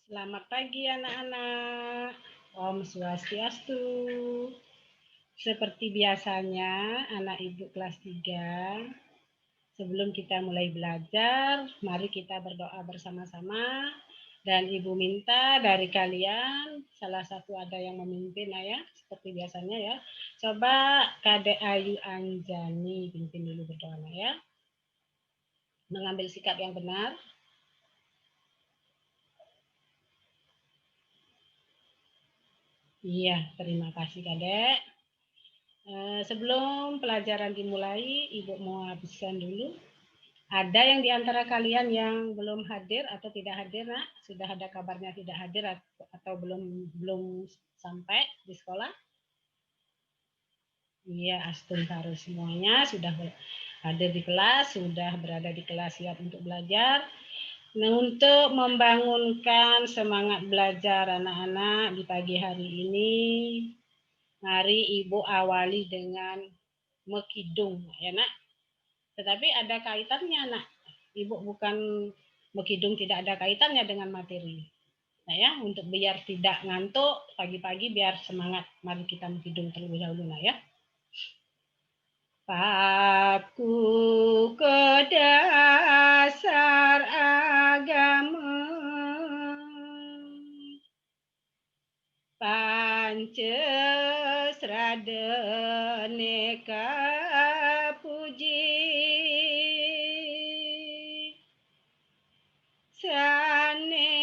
Selamat pagi anak-anak. Om Swastiastu. Seperti biasanya anak ibu kelas 3, sebelum kita mulai belajar, mari kita berdoa bersama-sama. Dan ibu minta dari kalian, salah satu ada yang memimpin ya, seperti biasanya ya. Coba Kadek Ayu Anjani pimpin dulu berdoa ya. Mengambil sikap yang benar. Iya, terima kasih Kadek. Sebelum pelajaran dimulai, Ibu mau habiskan dulu. Ada yang di antara kalian yang belum hadir atau tidak hadir, Nak? Sudah ada kabarnya tidak hadir atau belum sampai di sekolah? Iya, Astun semuanya sudah hadir di kelas, sudah berada di kelas siap untuk belajar. Nah, untuk membangunkan semangat belajar anak-anak di pagi hari ini, mari Ibu awali dengan mekidung, ya Nak. Tetapi ada kaitannya, Nak. Ibu bukan mekidung tidak ada kaitannya dengan materi. Nah ya, untuk biar tidak ngantuk pagi-pagi biar semangat, mari kita mekidung terlebih dahulu, Nak ya. Paku ke dasar agama Pancesradene puji Sane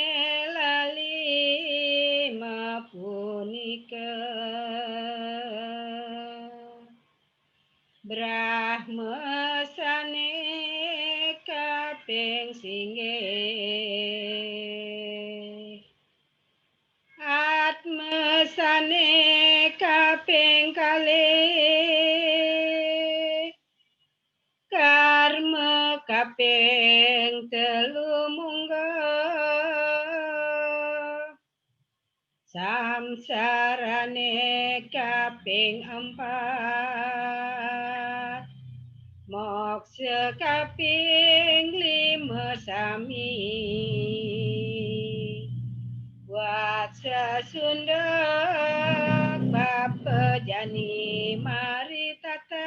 lali mapunika Brahma sane kaping singgih Atma sane kaping kalih Karma kaping telu munggah Samsarane kaping 4 Moksa kaping 5 sami Watsa Sunda Bapa Jani Mari tatas.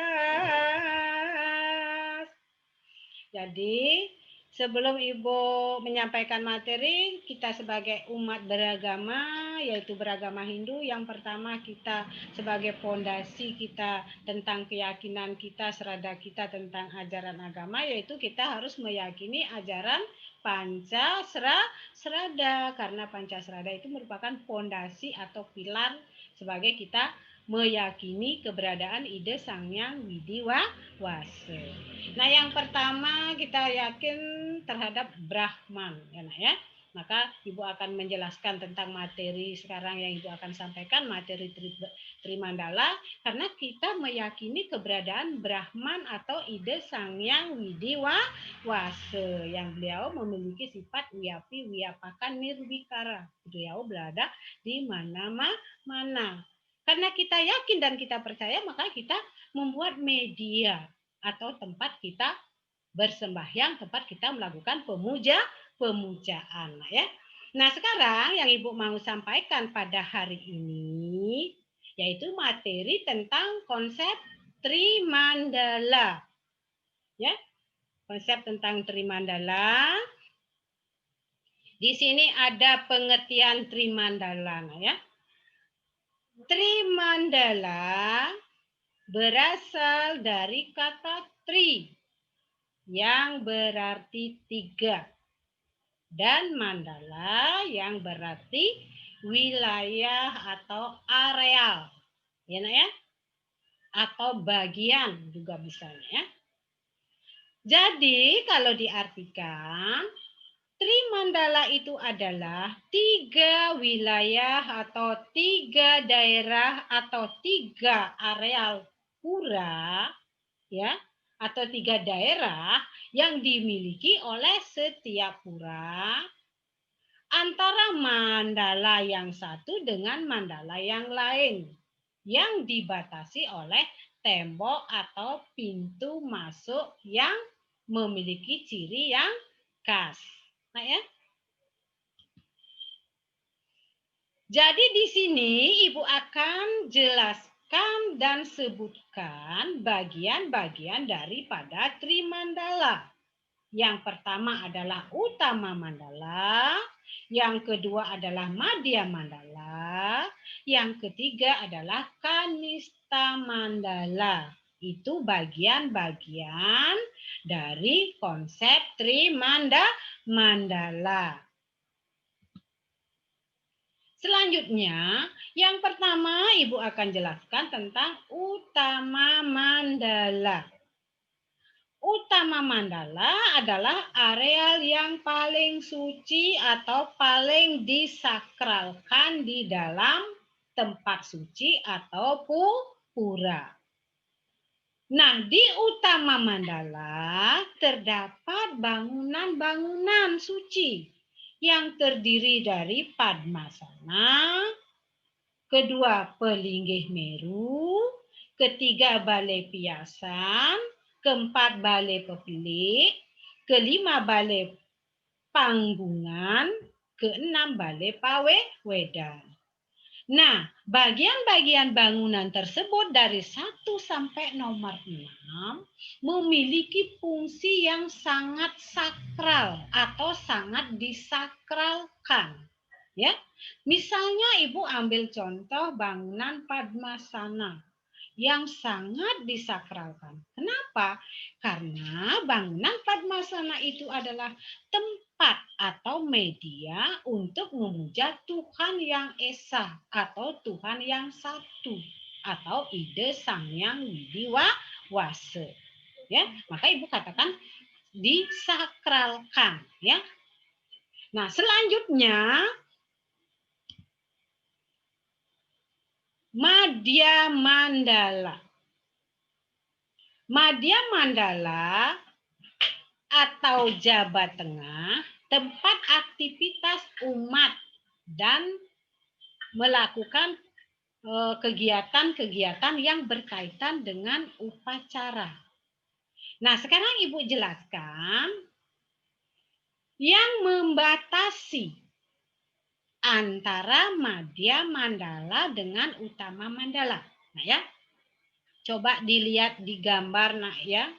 Jadi sebelum Ibu menyampaikan materi, kita sebagai umat beragama, yaitu beragama Hindu, yang pertama kita sebagai fondasi kita tentang keyakinan kita, serada kita tentang ajaran agama, yaitu kita harus meyakini ajaran Pancasrada, karena Pancasrada itu merupakan fondasi atau pilar sebagai kita meyakini keberadaan ide Sang Hyang Widi Wase. Nah, yang pertama kita yakin terhadap Brahman, ya. Maka Ibu akan menjelaskan tentang materi sekarang yang Ibu akan sampaikan, materi Trimandala, karena kita meyakini keberadaan Brahman atau ide Sang Hyang Widi Wase, yang beliau memiliki sifat wiyapi, wiyapakan, nirwikara. Beliau berada di mana-mana. Karena kita yakin dan kita percaya, maka kita membuat media atau tempat kita bersembahyang, tempat kita melakukan pemujaan ya. Nah, sekarang yang Ibu mau sampaikan pada hari ini yaitu materi tentang konsep Trimandala. Ya. Konsep tentang Trimandala. Di sini ada pengertian Trimandala ya. Trimandala berasal dari kata tri yang berarti 3 dan mandala yang berarti wilayah atau areal, ya nak ya, atau bagian juga bisa ya. Jadi kalau diartikan Trimandala itu adalah 3 wilayah atau 3 daerah atau 3 areal pura ya, atau 3 daerah yang dimiliki oleh setiap pura antara mandala yang satu dengan mandala yang lain yang dibatasi oleh tembok atau pintu masuk yang memiliki ciri yang khas. Nah ya. Jadi di sini Ibu akan jelaskan dan sebutkan bagian-bagian daripada Trimandala. Yang pertama adalah Utama Mandala, yang kedua adalah Madhya Mandala, yang ketiga adalah Kanista Mandala. Itu bagian-bagian dari konsep Mandala. Selanjutnya, yang pertama Ibu akan jelaskan tentang Utama Mandala. Utama Mandala adalah areal yang paling suci atau paling disakralkan di dalam tempat suci atau pura. Nah, di Utama Mandala terdapat bangunan-bangunan suci yang terdiri dari Padmasana, kedua Pelinggih Meru, ketiga Balai Piasan, keempat Balai Pepilik, kelima Balai Panggungan, keenam Balai Pawedan. Nah, bagian-bagian bangunan tersebut dari 1 sampai nomor 6 memiliki fungsi yang sangat sakral atau sangat disakralkan. Ya, misalnya Ibu ambil contoh bangunan Padmasana yang sangat disakralkan. Kenapa? Karena bangunan Padmasana itu adalah tempat atau media untuk memuja Tuhan yang Esa atau Tuhan yang satu atau ide Sang Hyang Widi Wase. Ya, maka Ibu katakan disakralkan, ya. Nah, selanjutnya Madhya Mandala. Madhya Mandala atau Jabat Tengah, tempat aktivitas umat dan melakukan kegiatan-kegiatan yang berkaitan dengan upacara. Nah, sekarang Ibu jelaskan yang membatasi antara Madhya Mandala dengan Utama Mandala. Nah, ya. Coba dilihat di gambar, Nak, ya.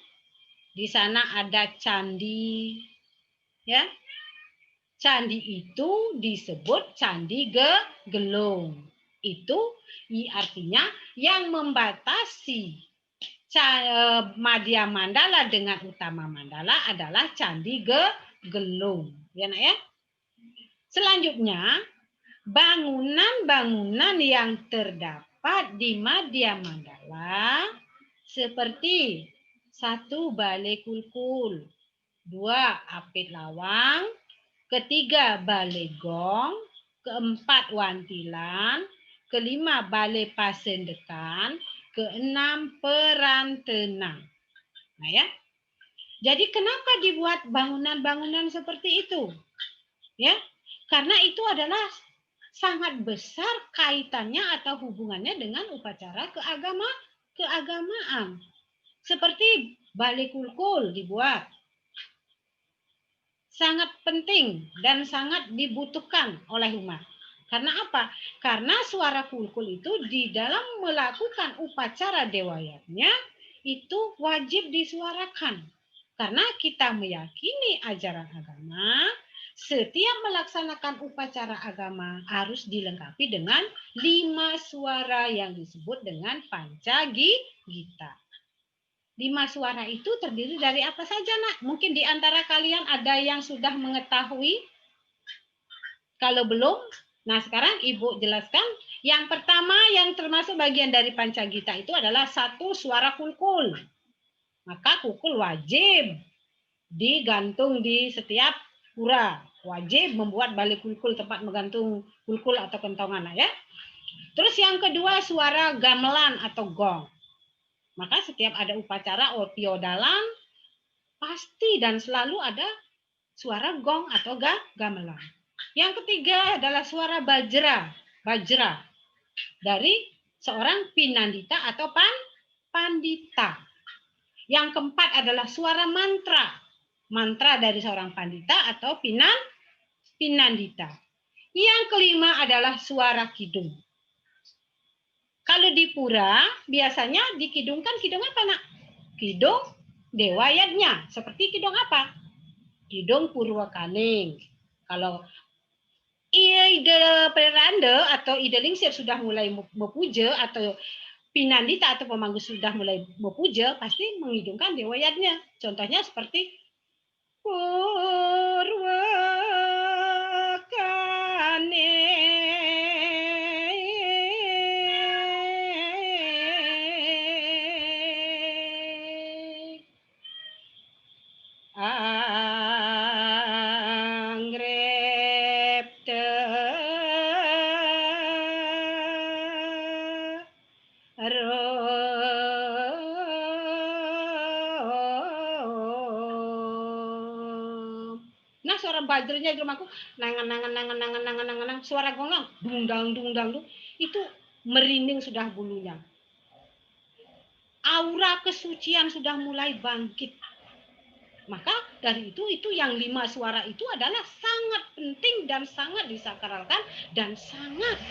Di sana ada candi, ya. Candi itu disebut Candi Gelung. Itu artinya yang membatasi Madhya Mandala dengan Utama Mandala adalah Candi Gelung. Ya, Nak, ya. Selanjutnya, bangunan-bangunan yang terdapat di Madhya Mandala seperti 1 Balai Kulkul, 2 Apit Lawang, ketiga Balai Gong, keempat Wantilan, kelima Balai Pasendekan, keenam Perantenang. Nah, ya. Jadi kenapa dibuat bangunan-bangunan seperti itu? Ya, karena itu adalah sangat besar kaitannya atau hubungannya dengan upacara keagamaan. Seperti Balai Kulkul dibuat. Sangat penting dan sangat dibutuhkan oleh umat. Karena apa? Karena suara kulkul itu di dalam melakukan upacara dewayatnya itu wajib disuarakan. Karena kita meyakini ajaran agama, setiap melaksanakan upacara agama harus dilengkapi dengan 5 suara yang disebut dengan Pancagita. 5 suara itu terdiri dari apa saja, Nak? Mungkin di antara kalian ada yang sudah mengetahui? Kalau belum, nah sekarang Ibu jelaskan. Yang pertama yang termasuk bagian dari Pancagita itu adalah 1 suara kulkul. Maka kulkul wajib digantung di setiap pura. Wajib membuat balai kulkul, tempat menggantung kulkul atau kentongan, ya. Terus yang kedua suara gamelan atau gong. Maka setiap ada upacara opiodalan pasti dan selalu ada suara gong atau gamelan. Yang ketiga adalah suara bajra dari seorang pinandita atau pandita. Yang keempat adalah suara mantra dari seorang pandita atau pinandita. Yang kelima adalah suara kidung. Kalau di pura, biasanya dikidungkan kidung apa, Nak? Kidung Dewa Yadnya. Seperti kidung apa? Kidung Purwakaning. Kalau ide peranda atau ide lingsir sudah mulai mepuja atau Pinandita atau pemangku sudah mulai mepuja, pasti menghidungkan Dewa Yadnya. Contohnya seperti Purwakane anggrepte Nah, suara bajrnya di rumahku, nangan, suara gonggong, dung dang, itu merinding sudah bulunya. Aura kesucian sudah mulai bangkit. Maka dari itu yang 5 suara itu adalah sangat penting dan sangat disakralkan dan sangat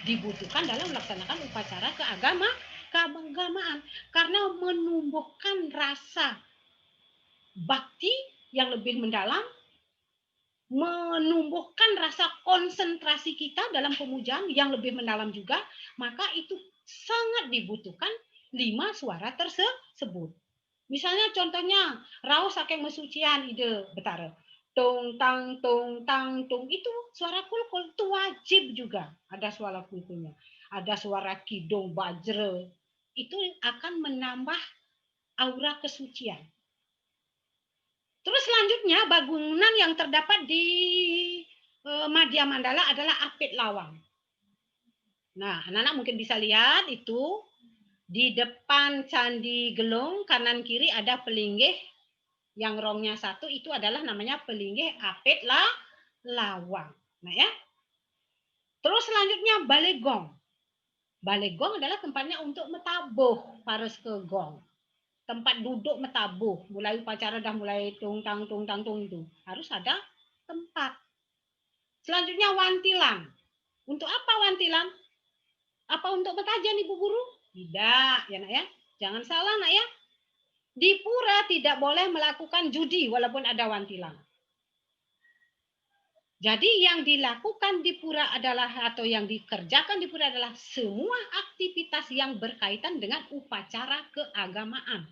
dibutuhkan dalam melaksanakan upacara keagamaan karena menumbuhkan rasa bakti yang lebih mendalam, menumbuhkan rasa konsentrasi kita dalam pemujaan yang lebih mendalam juga, maka itu sangat dibutuhkan 5 suara tersebut. Misalnya contohnya raos saking mesucian ide betara. Tung tang tung itu suara kulkul itu wajib juga ada suara kulkulnya. Ada suara kidung bajre. Itu akan menambah aura kesucian. Terus selanjutnya bangunan yang terdapat di Madya Mandala adalah Apit Lawang. Nah, anak-anak mungkin bisa lihat itu di depan Candi Gelung, kanan kiri ada pelinggih yang rongnya 1, itu adalah namanya pelinggih Apit Lawang. Nah ya. Terus selanjutnya Balegong. Balegong adalah tempatnya untuk metabuh pares ke gong. Tempat duduk metabuh. Mulai upacara dah mulai tung tang itu. Harus ada tempat. Selanjutnya Wantilan. Untuk apa Wantilan? Apa untuk petajan Ibu Guru? Tidak, ya Nak ya. Jangan salah Nak ya. Di pura tidak boleh melakukan judi walaupun ada wantilan. Jadi yang dilakukan di pura adalah atau yang dikerjakan di pura adalah semua aktivitas yang berkaitan dengan upacara keagamaan.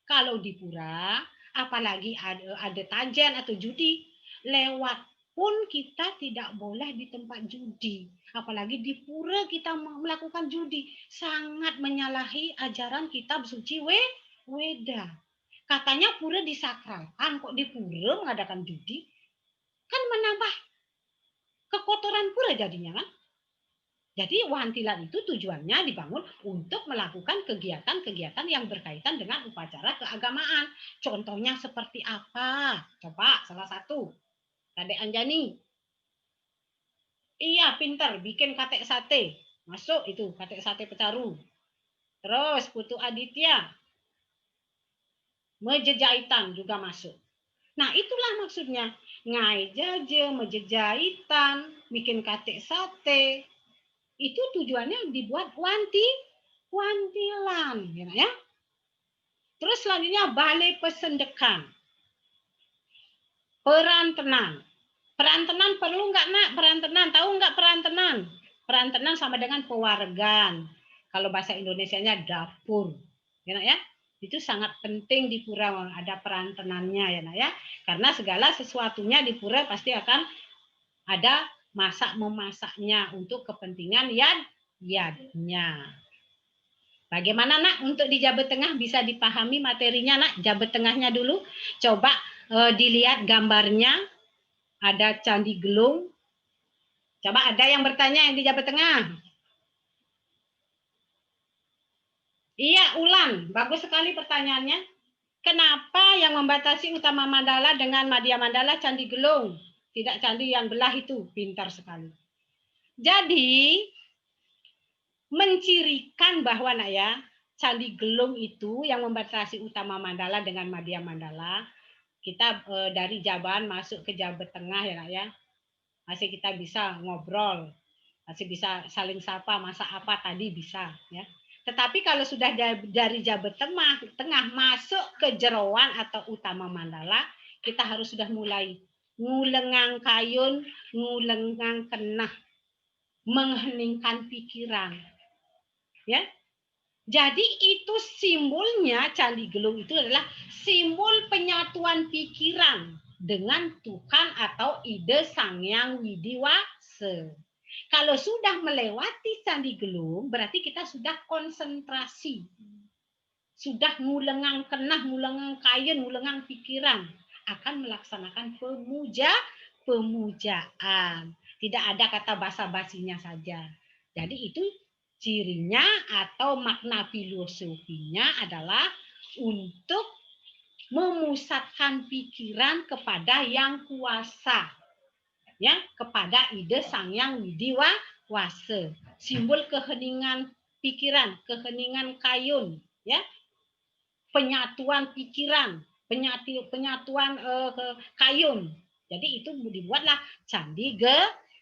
Kalau di pura, apalagi ada tajian atau judi, lewat pun kita tidak boleh di tempat judi. Apalagi di pura kita melakukan judi. Sangat menyalahi ajaran kitab suci Weda. Katanya pura disakralkan, kok di pura mengadakan judi? Kan menambah kekotoran pura jadinya kan? Jadi wantilan itu tujuannya dibangun untuk melakukan kegiatan-kegiatan yang berkaitan dengan upacara keagamaan. Contohnya seperti apa? Coba salah satu. Kadek Anjani. Iya, pintar. Bikin katek sate. Masuk itu, katek sate pecaru. Terus Putu Aditya. Mejejaitan juga masuk. Nah, itulah maksudnya. Ngai jaje, mejejaitan, bikin katek sate. Itu tujuannya dibuat wantilan. Ya. Terus selanjutnya balai pesendekan. Perantenan. Perantenan perlu nggak Nak? Perantenan. Tahu nggak perantenan? Perantenan sama dengan pewargan. Kalau bahasa Indonesianya dapur. Ya Nak ya? Itu sangat penting di pura ada perantenannya ya Nak ya. Karena segala sesuatunya di pura pasti akan ada masak-memasaknya untuk kepentingan yadnya. Bagaimana Nak untuk di Jawa Tengah bisa dipahami materinya Nak? Jawa Tengahnya dulu. Coba dilihat gambarnya. Ada Candi Gelung. Coba ada yang bertanya yang di Jawa Tengah. Iya, Ulan. Bagus sekali pertanyaannya. Kenapa yang membatasi Utama Mandala dengan Madya Mandala Candi Gelung? Tidak candi yang belah itu. Pintar sekali. Jadi, mencirikan bahwa Nak ya, Candi Gelung itu yang membatasi Utama Mandala dengan Madya Mandala, kita dari Jaban masuk ke Jawa Tengah ya Nak ya. masih kita bisa ngobrol, masih bisa saling sapa, masak apa tadi bisa ya. Tetapi kalau sudah dari Jabat Tengah masuk ke Jeroan atau utama Mandala, kita harus sudah mulai ngulengang kayun, ngulengang kenah, mengheningkan pikiran. Ya. Jadi itu simbolnya Candi Gelung itu adalah simbol penyatuan pikiran dengan Tuhan atau ide Sang Hyang Widiwase. Kalau sudah melewati Candi Gelung, berarti kita sudah konsentrasi. Sudah ngulengang kenah, ngulengang kayen, ngulengang pikiran. Akan melaksanakan pemujaan. Tidak ada kata basa-basinya saja. Jadi itu cirinya atau makna filosofinya adalah untuk memusatkan pikiran kepada yang kuasa, ya, kepada ide Sang Hyang Widiwase, simbol keheningan pikiran, keheningan kayun, ya, penyatuan pikiran, penyatuan kayun. Jadi itu dibuatlah Candi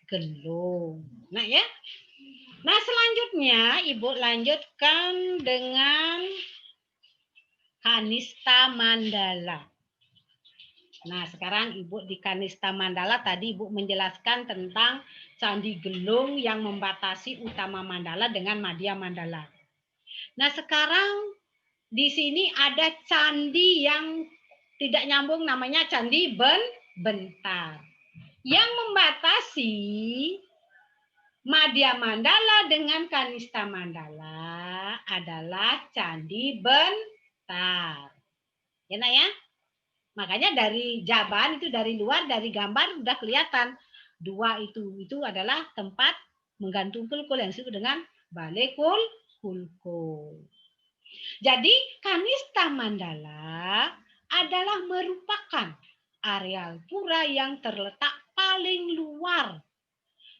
Gelung. Nah ya. Nah selanjutnya Ibu lanjutkan dengan Kanista Mandala. Nah sekarang Ibu di Kanista Mandala tadi Ibu menjelaskan tentang Candi Gelung yang membatasi utama Mandala dengan Madhya Mandala. Nah sekarang di sini ada candi yang tidak nyambung, namanya Candi Bentar. Yang membatasi Madhya Mandala dengan Kanista Mandala adalah Candi Bentar. Ya, nak ya? Makanya dari jaban itu dari luar, dari gambar udah kelihatan. Dua itu adalah tempat menggantung kulkul yang disebut dengan balai kulkul. Jadi Kanista Mandala adalah merupakan areal pura yang terletak paling luar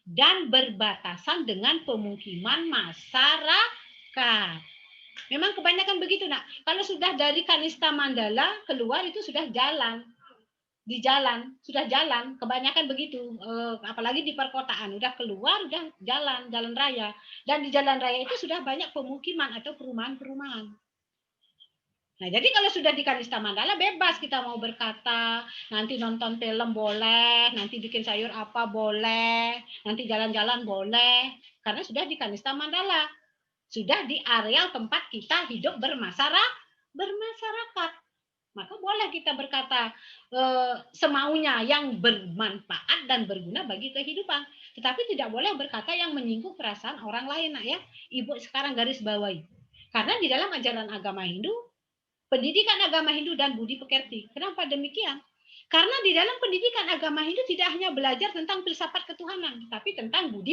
dan berbatasan dengan pemukiman masyarakat. Memang kebanyakan begitu, nak. Kalau sudah dari Kanista Mandala keluar itu sudah jalan. Di jalan, sudah jalan. Kebanyakan begitu. Apalagi di perkotaan, udah keluar, udah jalan raya. Dan di jalan raya itu sudah banyak pemukiman atau perumahan-perumahan. Nah, jadi kalau sudah di Kanista Mandala bebas kita mau berkata, nanti nonton film boleh, nanti bikin sayur apa boleh, nanti jalan-jalan boleh, karena sudah di Kanista Mandala. Sudah di areal tempat kita hidup bermasyarakat. Maka boleh kita berkata semaunya yang bermanfaat dan berguna bagi kehidupan. Tetapi tidak boleh berkata yang menyinggung perasaan orang lain, nak ya. Ibu sekarang garis bawahi. Karena di dalam ajaran agama Hindu, pendidikan agama Hindu dan budi pekerti. Kenapa demikian? Karena di dalam pendidikan agama Hindu tidak hanya belajar tentang filsafat ketuhanan, tapi tentang budi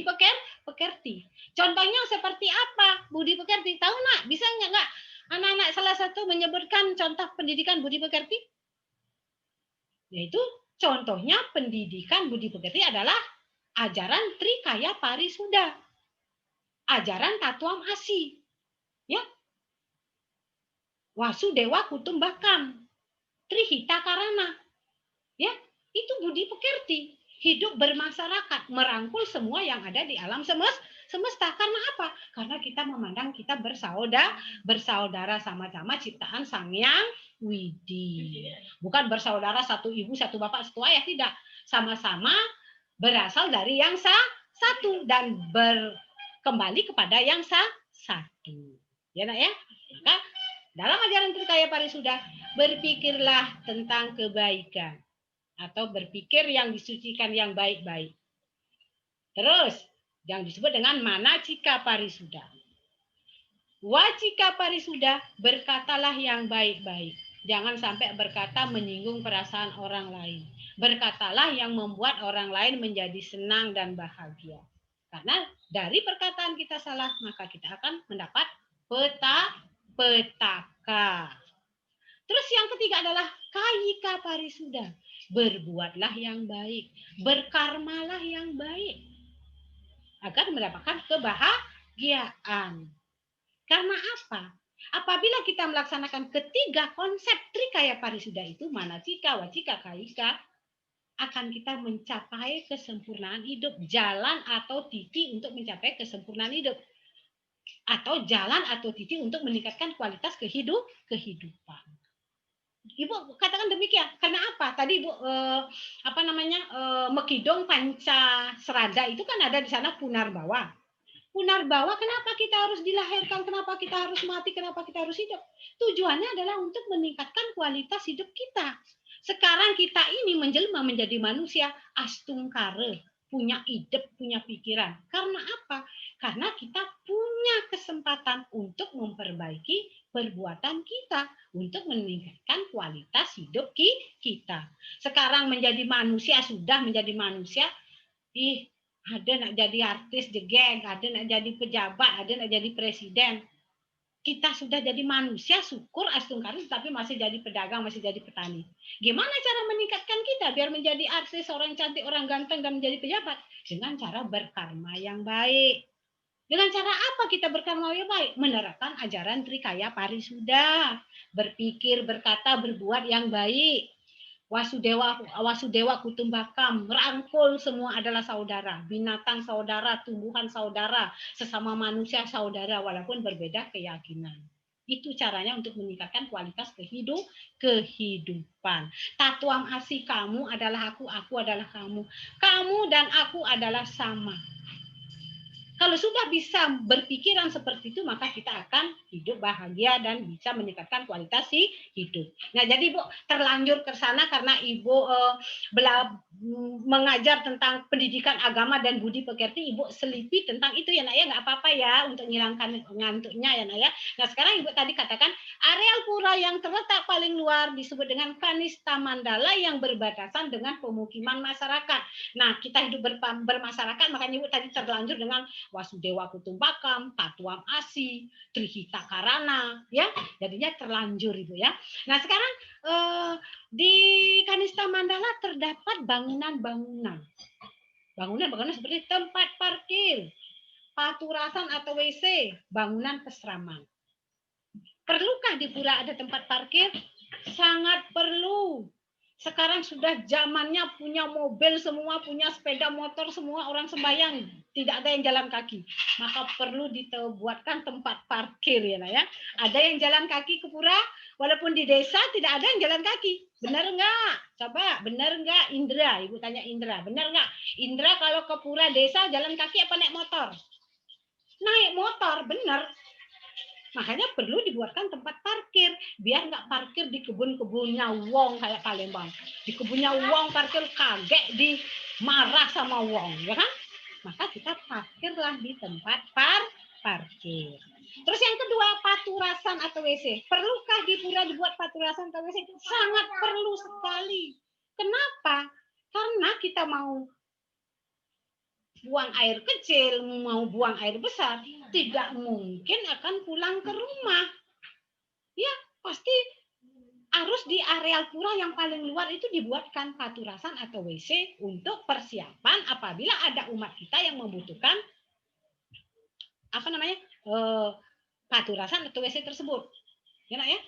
pekerti. Contohnya seperti apa budi pekerti? Tahu nak? Bisa nggak anak-anak salah satu menyebutkan contoh pendidikan budi pekerti? Yaitu contohnya pendidikan budi pekerti adalah ajaran Trikaya Parisuda, ajaran Tatuam Asi, ya, Wasudewa Kutumbakam, Trihita Karana. Ya, itu budi pekerti, hidup bermasyarakat, merangkul semua yang ada di alam semesta. Karena apa? Karena kita memandang kita bersaudara sama-sama ciptaan Sang Hyang Widi. Bukan bersaudara satu ibu, satu bapak, satu ayah, tidak. Sama-sama berasal dari yang satu dan kembali kepada yang satu. Ya, nak ya? Maka dalam ajaran Trikaya Parisuda, berpikirlah tentang kebaikan atau berpikir yang disucikan yang baik-baik. Terus yang disebut dengan manacika parisuda. Wacika parisuda, berkatalah yang baik-baik. Jangan sampai berkata menyinggung perasaan orang lain. Berkatalah yang membuat orang lain menjadi senang dan bahagia. Karena dari perkataan kita salah, maka kita akan mendapat petaka. Terus yang ketiga adalah kayika parisuda. Berbuatlah yang baik, berkarmalah yang baik agar mendapatkan kebahagiaan. Karena apa? Apabila kita melaksanakan ketiga konsep Trikaya Parisuda itu, manacika, wacika, kayika, akan kita mencapai kesempurnaan hidup. Jalan atau titik untuk mencapai kesempurnaan hidup. Atau jalan atau titik untuk meningkatkan kualitas kehidupan. Ibu katakan demikian. Karena apa? Tadi Ibu Mekidong Panca Serada itu kan ada di sana Punarbawa. Punarbawa, kenapa kita harus dilahirkan? Kenapa kita harus mati? Kenapa kita harus hidup? Tujuannya adalah untuk meningkatkan kualitas hidup kita. Sekarang kita ini menjelma menjadi manusia astungkare, punya ide, punya pikiran. Karena apa? Karena kita punya kesempatan untuk memperbaiki perbuatan kita, untuk meningkatkan kualitas hidup kita. Sekarang menjadi manusia, sudah menjadi manusia, ada nak jadi artis jegeng, ada nak jadi pejabat, ada nak jadi presiden. Kita sudah jadi manusia, syukur astungkari, tapi masih jadi pedagang, masih jadi petani. Gimana cara meningkatkan kita biar menjadi artis, orang cantik, orang ganteng, dan menjadi pejabat? Dengan cara berkarma yang baik. Dengan cara apa kita berkarma yang baik? Menerapkan ajaran Trikaya Parisuda. Berpikir, berkata, berbuat yang baik. Wasudewa Kutumbakam, merangkul semua adalah saudara, binatang saudara, tumbuhan saudara, sesama manusia saudara walaupun berbeda keyakinan. Itu caranya untuk meningkatkan kualitas kehidupan. Tatuam asi, kamu adalah aku adalah kamu. Kamu dan aku adalah sama. Kalau sudah bisa berpikiran seperti itu, maka kita akan hidup bahagia dan bisa meningkatkan kualitas hidup. Nah, jadi Ibu terlanjur ke sana karena Ibu mengajar tentang pendidikan agama dan budi pekerti. Ibu selipi tentang itu ya nak ya, nggak apa-apa ya untuk menghilangkan ngantuknya ya nak ya. Nah, sekarang Ibu tadi katakan areal pura yang terletak paling luar disebut dengan Kanista Mandala yang berbatasan dengan pemukiman masyarakat. Nah, kita hidup bermasyarakat, makanya Ibu tadi terlanjur dengan Wasudewa Kutumbakam, Tatuam Asi, Trihita Karana, ya, jadinya terlanjur Ibu ya. Nah sekarang di Kanista Mandala terdapat bangunan seperti tempat parkir, paturasan atau WC, bangunan pesraman. Perlukah di pura ada tempat parkir? Sangat perlu. Sekarang sudah zamannya punya mobil semua, punya sepeda motor semua, orang sembahyang tidak ada yang jalan kaki. Maka perlu dibuatkan tempat parkir ya, ya. Ada yang jalan kaki ke pura, walaupun di desa tidak ada yang jalan kaki. Benar enggak? Coba, benar enggak Indra? Ibu tanya Indra, benar enggak? Indra kalau ke pura desa jalan kaki apa naik motor? Naik motor, benar. Makanya perlu dibuatkan tempat parkir biar nggak parkir di kebun-kebunnya wong kayak Palembang. Di kebunnya wong parkir kaget di marah sama wong, ya kan? Maka kita parkirlah di tempat parkir. Terus yang kedua, paturasan atau WC. Perlukah di pura dibuat paturasan atau WC? Sangat perlu sekali. Kenapa? Karena kita mau buang air kecil, mau buang air besar, tidak mungkin akan pulang ke rumah. Ya, pasti harus di areal pura yang paling luar itu dibuatkan paturasan atau WC untuk persiapan apabila ada umat kita yang membutuhkan paturasan atau WC tersebut. Ya, ya.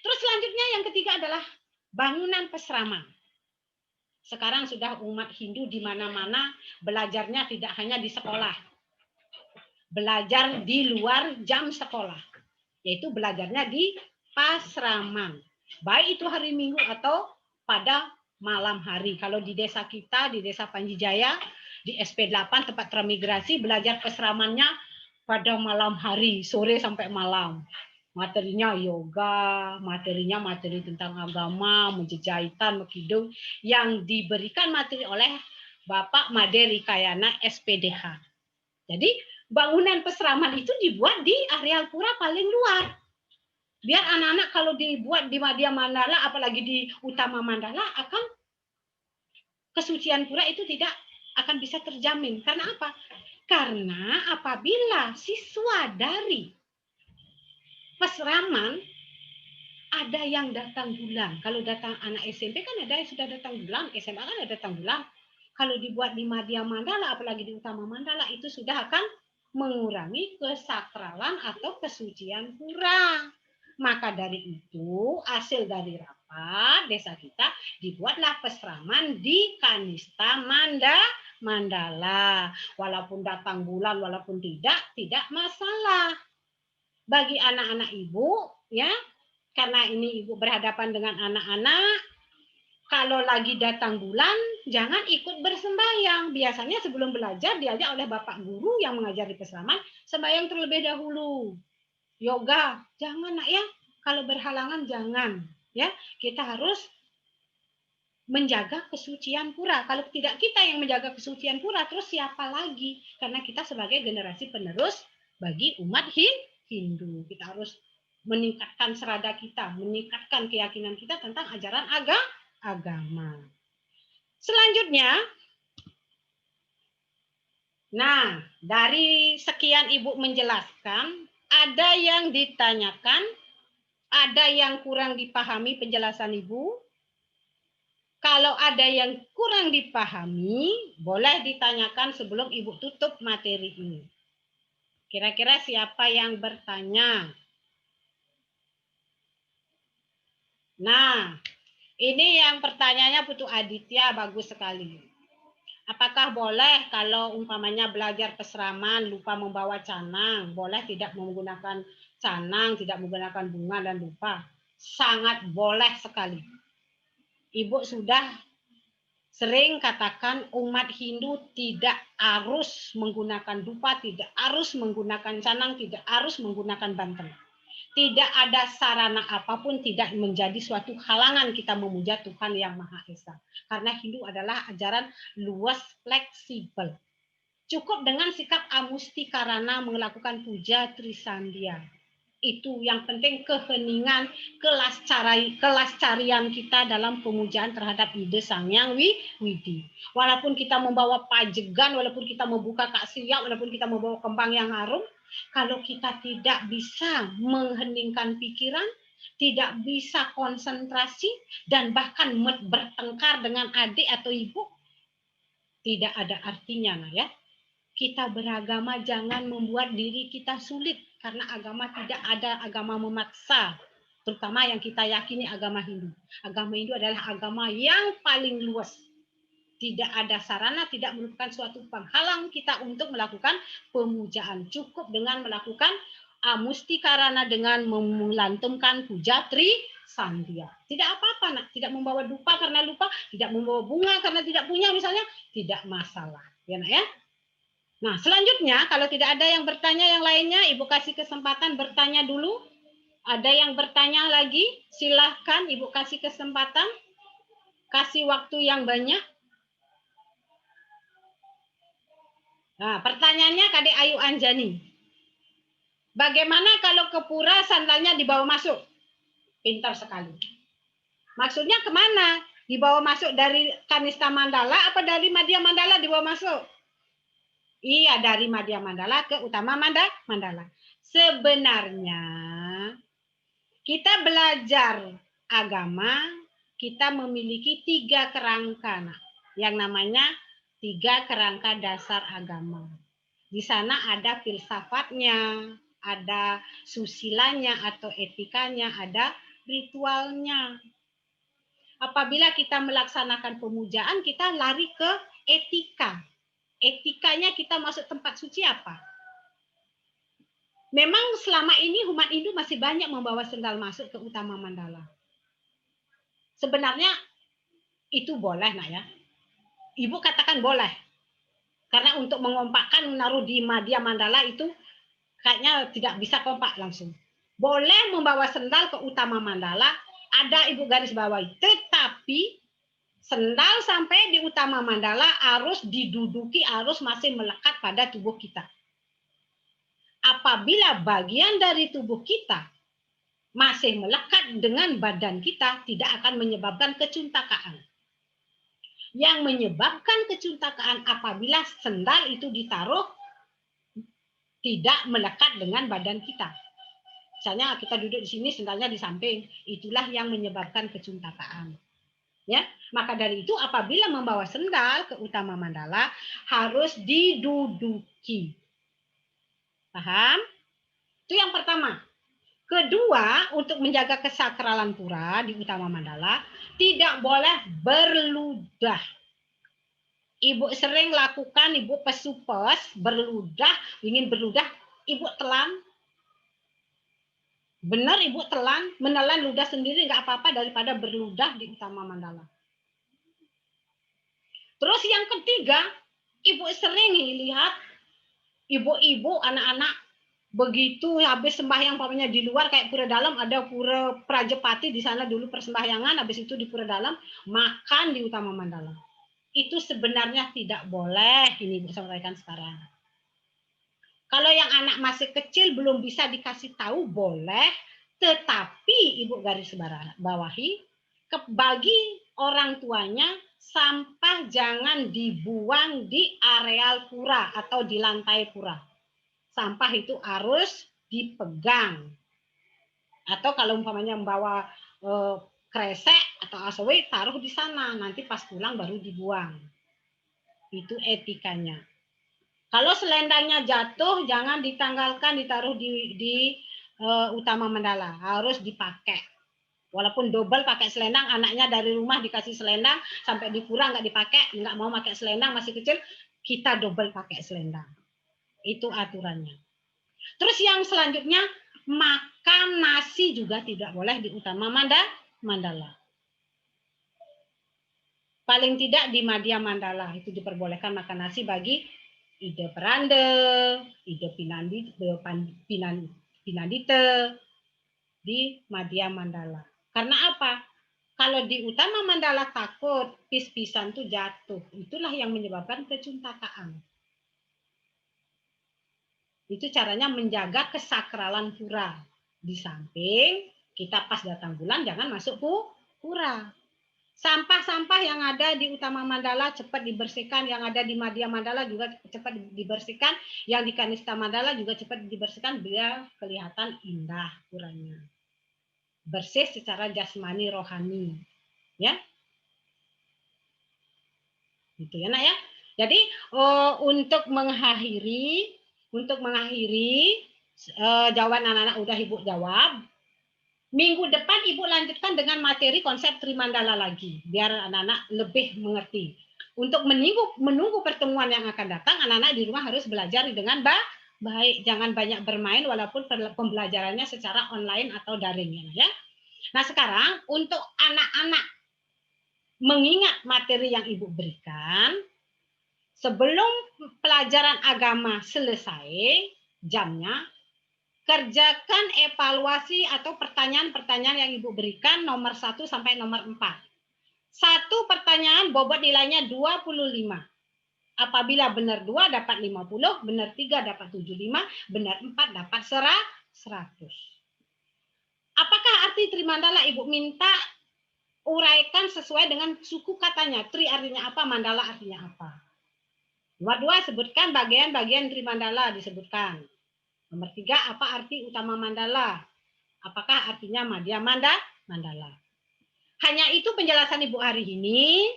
Terus selanjutnya yang ketiga adalah bangunan pesrama. Sekarang sudah umat Hindu di mana-mana belajarnya tidak hanya di sekolah. Belajar di luar jam sekolah. Yaitu belajarnya di pasraman. Baik itu hari Minggu atau pada malam hari. Kalau di desa kita, di desa Panji Jaya, di SP8 tempat transmigrasi, belajar pesramannya pada malam hari, sore sampai malam. Materinya yoga, materinya materi tentang agama, menjejahitan, mekidung, yang diberikan materi oleh Bapak Made Rikayana SPDH. Jadi bangunan pesraman itu dibuat di areal pura paling luar. Biar anak-anak kalau dibuat di Madya Mandala, apalagi di Utama Mandala, akan kesucian pura itu tidak akan bisa terjamin. Karena apa? Karena apabila siswa dari pesraman ada yang datang bulan. Kalau datang anak SMP kan ada yang sudah datang bulan, SMA kan ada datang bulan. Kalau dibuat di Madya Mandala, apalagi di Utama Mandala, itu sudah akan mengurangi kesakralan atau kesucian pura. Maka dari itu, hasil dari rapat tempat desa kita dibuatlah pesraman di Kanista Mandala. Walaupun datang bulan, walaupun tidak masalah. Bagi anak-anak ibu, ya, karena ini ibu berhadapan dengan anak-anak, kalau lagi datang bulan, jangan ikut bersembahyang. Biasanya sebelum belajar diajak oleh bapak guru yang mengajar di pesraman, sembahyang terlebih dahulu. Yoga, jangan nak ya. Kalau berhalangan jangan, ya. Kita harus menjaga kesucian pura. Kalau tidak kita yang menjaga kesucian pura, terus siapa lagi? Karena kita sebagai generasi penerus bagi umat Hindu. Kita harus meningkatkan serada kita, meningkatkan keyakinan kita tentang ajaran agama. Selanjutnya, nah, dari sekian Ibu menjelaskan, ada yang ditanyakan, ada yang kurang dipahami penjelasan Ibu. Kalau ada yang kurang dipahami, boleh ditanyakan sebelum Ibu tutup materi ini. Kira-kira siapa yang bertanya? Nah, ini yang pertanyaannya Putu Aditya, bagus sekali. Apakah boleh kalau umpamanya belajar pesraman lupa membawa canang? Boleh tidak menggunakan canang, tidak menggunakan bunga dan lupa? Sangat boleh sekali. Ibu sudah sering katakan umat Hindu tidak harus menggunakan dupa, tidak harus menggunakan canang, tidak harus menggunakan banteng. Tidak ada sarana apapun tidak menjadi suatu halangan kita memuja Tuhan Yang Maha Esa. Karena Hindu adalah ajaran luas, fleksibel. Cukup dengan sikap amustikarana melakukan puja Trisandia. Itu yang penting keheningan, kelascarian kita dalam pemujaan terhadap ide Sang Yang Widi. Walaupun kita membawa pajegan, walaupun kita membuka kaksiap, walaupun kita membawa kembang yang harum, kalau kita tidak bisa mengheningkan pikiran, tidak bisa konsentrasi, dan bahkan bertengkar dengan adik atau ibu, tidak ada artinya, ya. Kita beragama jangan membuat diri kita sulit, karena agama tidak ada agama memaksa, terutama yang kita yakini agama Hindu. Agama Hindu adalah agama yang paling luas. Tidak ada sarana, tidak merupakan suatu penghalang kita untuk melakukan pemujaan. Cukup dengan melakukan amustikarana dengan melantunkan puja Trisandia. Tidak apa-apa, nak. Tidak membawa dupa karena lupa, tidak membawa bunga karena tidak punya misalnya, tidak masalah. Ya, nak, ya. Nah, selanjutnya kalau tidak ada yang bertanya yang lainnya, Ibu kasih kesempatan bertanya dulu. Ada yang bertanya lagi? Silahkan Ibu kasih kesempatan. Kasih waktu yang banyak. Nah, pertanyaannya Kadek Ayu Anjani. Bagaimana kalau ke pura sandalnya dibawa masuk? Pintar sekali. Maksudnya kemana? Dibawa masuk dari Kanista Mandala apa dari Madya Mandala dibawa masuk? Iya, dari Madya Mandala ke Utama Mandala. Sebenarnya kita belajar agama, kita memiliki 3 kerangka, yang namanya 3 kerangka dasar agama. Di sana ada filsafatnya, ada susilanya atau etikanya, ada ritualnya. Apabila kita melaksanakan pemujaan, kita lari ke etika. Etikanya kita masuk tempat suci apa? Memang selama ini umat Hindu masih banyak membawa sendal masuk ke Utama Mandala. Sebenarnya itu boleh, nak, ya. Ibu katakan boleh. Karena untuk mengompakkan menaruh di Madya Mandala itu kayaknya tidak bisa kompak langsung. Boleh membawa sendal ke Utama Mandala, ada Ibu garis bawahi. Tetapi sendal sampai di Utama Mandala harus diduduki, harus masih melekat pada tubuh kita. Apabila bagian dari tubuh kita masih melekat dengan badan kita, tidak akan menyebabkan kecuntakaan. Yang menyebabkan kecuntakaan apabila sendal itu ditaruh tidak melekat dengan badan kita. Misalnya kita duduk di sini, sendalnya di samping, itulah yang menyebabkan kecuntakaan. Ya, maka dari itu apabila membawa sendal ke Utama Mandala harus diduduki. Paham? Itu yang pertama. Kedua, untuk menjaga kesakralan pura di Utama Mandala, tidak boleh berludah. Ibu sering lakukan, ibu pesupes, berludah, ingin berludah, ibu telan. Benar ibu telan, menelan ludah sendiri nggak apa-apa daripada berludah di Utama Mandala. Terus yang ketiga, ibu sering lihat ibu-ibu, anak-anak begitu habis sembahyang pamannya di luar kayak pura dalam, ada pura Prajepati di sana dulu persembahyangan, habis itu di pura dalam makan di Utama Mandala. Itu sebenarnya tidak boleh, ini Ibu sampaikan sekarang. Kalau yang anak masih kecil belum bisa dikasih tahu boleh, tetapi Ibu garis bawahi, bagi orang tuanya sampah jangan dibuang di areal pura atau di lantai pura. Sampah itu harus dipegang. Atau kalau umpamanya membawa kresek atau asawi, taruh di sana, nanti pas pulang baru dibuang. Itu etikanya. Kalau selendangnya jatuh, jangan ditanggalkan, ditaruh di Utama Mandala, harus dipakai. Walaupun double pakai selendang, anaknya dari rumah dikasih selendang, sampai di pura nggak dipakai, nggak mau pakai selendang, masih kecil, kita double pakai selendang. Itu aturannya. Terus yang selanjutnya, makan nasi juga tidak boleh di Utama Mandala. Paling tidak di Madya Mandala itu diperbolehkan makan nasi bagi Ide Perande, Ide Pinandite di Madya Mandala. Karena apa? Kalau di Utama Mandala takut pis-pisan itu jatuh. Itulah yang menyebabkan kecuntakaan. Itu caranya menjaga kesakralan pura. Di samping kita pas datang bulan jangan masuk pura. Sampah-sampah yang ada di Utama Mandala cepat dibersihkan, yang ada di Madya Mandala juga cepat dibersihkan, yang di Kanista Mandala juga cepat dibersihkan biar kelihatan indah puranya. Bersih secara jasmani rohani. Ya. Gitu ya, Nak ya. Jadi untuk mengakhiri jawaban anak-anak udah Ibu jawab. Minggu depan Ibu lanjutkan dengan materi konsep Trimandala lagi, biar anak-anak lebih mengerti. Untuk menunggu pertemuan yang akan datang, anak-anak di rumah harus belajar dengan baik. Jangan banyak bermain walaupun pembelajarannya secara online atau daring ya. Nah sekarang untuk anak-anak mengingat materi yang Ibu berikan, sebelum pelajaran agama selesai jamnya, kerjakan evaluasi atau pertanyaan-pertanyaan yang Ibu berikan nomor 1 sampai nomor 4. Satu pertanyaan bobot nilainya 25. Apabila benar 2 dapat 50, benar 3 dapat 75, benar 4 dapat 100. Apakah arti Trimandala Ibu minta uraikan sesuai dengan suku katanya. Tri artinya apa, Mandala artinya apa. Nomor 2, sebutkan bagian-bagian Trimandala disebutkan. Nomor 3, apa arti utama Mandala? Apakah artinya Madya Mandala? Hanya itu penjelasan Ibu hari ini.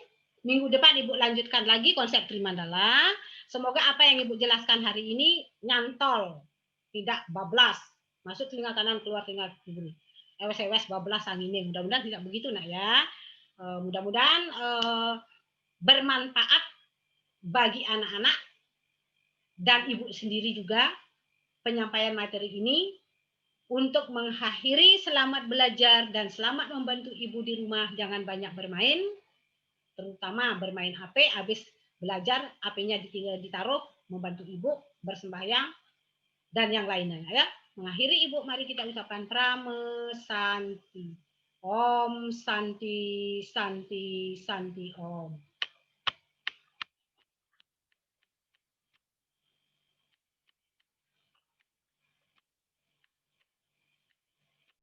Minggu depan Ibu lanjutkan lagi konsep Trimandala. Semoga apa yang Ibu jelaskan hari ini nyantol, tidak bablas. Masuk telinga kanan, keluar telinga kiri. Ewes-ewes bablas anginnya. Mudah-mudahan tidak begitu, Nak ya. Mudah-mudahan bermanfaat bagi anak-anak dan Ibu sendiri juga. Penyampaian materi ini untuk mengakhiri selamat belajar dan selamat membantu Ibu di rumah. Jangan banyak bermain, terutama bermain HP. Habis belajar HP-nya ditaruh, membantu Ibu bersembahyang dan yang lainnya ya. Mengakhiri Ibu, mari kita ucapkan Prame Santi. Om Santi Santi Santi Om.